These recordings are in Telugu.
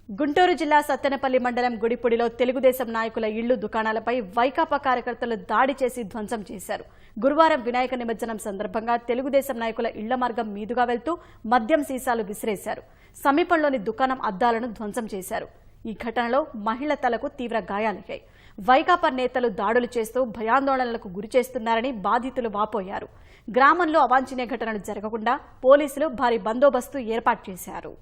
గుంటూరు జిల్లా సత్తెనపల్లి మండలం గుడిపూడిలో తెలుగుదేశం నాయకుల ఇళ్లు దుకాణాలపై వైకాపా కార్యకర్తలు దాడి చేసి ధ్వంసం చేశారు. గురువారం వినాయక నిమజ్జనం సందర్భంగా తెలుగుదేశం నాయకుల ఇళ్ల మార్గం మీదుగా వెళ్తూ మద్యం సీసాలు విసిరేశారు. సమీపంలోని దుకాణం అద్దాలను ధ్వంసం చేశారు. ఈ ఘటనలో మహిళ తలకు తీవ్ర గాయాలయ్యాయి. వైకాపా నేతలు దాడులు చేస్తూ భయాందోళనలకు గురిచేస్తున్నారని బాధితులు వాపోయారు. గ్రామంలో అవాంఛనీయ ఘటనలు జరగకుండా పోలీసులు భారీ బందోబస్తు ఏర్పాటు చేశారు.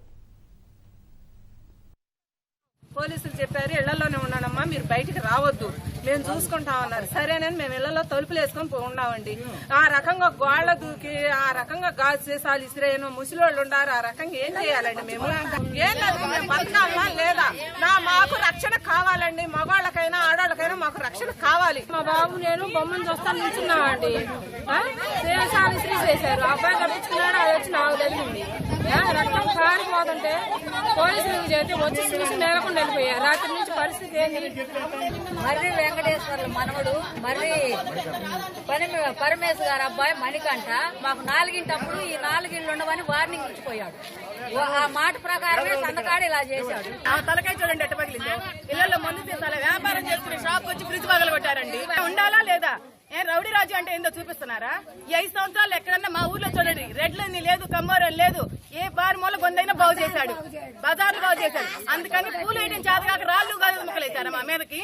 పోలీసులు చెప్పారు, ఇళ్లలోనే ఉన్నానమ్మా, మీరు బయటికి రావద్దు, మేము చూసుకుంటామన్నారు. సరేనని మేము ఇళ్లలో తలుపులు వేసుకొని ఉన్నామండి. ఆ రకంగా గోళ్ల దూకి ఆ రకంగా గాజు సీసాలు ఇసిరేయను ముసలివాళ్ళు ఉన్నారు. ఆ రకంగా ఏం చేయాలండి? మేము ఏం లేదు, మేము బతకాలా లేదా? మాకు రక్షణ కావాలండి. మగవాళ్ళకైనా ఆడవాళ్ళకైనా మాకు రక్షణ కావాలి. మా బాబు నేను బొమ్మను చూస్తాను నిల్చున్నామండి. సీసాలు ఇసిరి చేశారు. అబ్బాయి తప్పించుకున్నాడు. అది వచ్చి నాకు తెలిసింది. రక్తం కారిపోతుంటే పోలీసులకు చేస్తే వచ్చి చూసి నేలకుండా వెళ్ళిపోయారు. రాత్రి నుంచి పరిస్థితి ఏంటి? మర్రి వెంకటేశ్వర్ల మనవడు మర్రి పరమేశ్వర గారు అబ్బాయి మణికంఠ మాకు 4ంటప్పుడు ఈ 4 ఇళ్లు ఉండవని వార్నింగ్ ఇచ్చిపోయాడు. ఆ మాట ప్రకారమే సంతకాడు ఇలా చేశాడు. తలకాయ చూడండి ఎట్ట పగిలింది. ఇళ్లలో మందు తీసాలి, వ్యాపారం చేసుకుని షాప్ వచ్చి ఫ్రిడ్జ్ పగలు కొట్టారండి. ఉండాలా లేదా? రౌడీ రాజు అంటే ఏందో చూపిస్తున్నారా? ఈ 5 సంవత్సరాలు ఎక్కడన్నా మా ఊర్లో చూడండి, రెడ్లని లేదు, కమ్మోరని లేదు, ఏ బారి మూల గొందైనా బాగు చేశాడు, బజార్లు బాగు చేశాడు. అందుకని పూలు వేయడం చేతగాక రాళ్ళు గాజు ముక్కలు వేశారా మా మీదకి?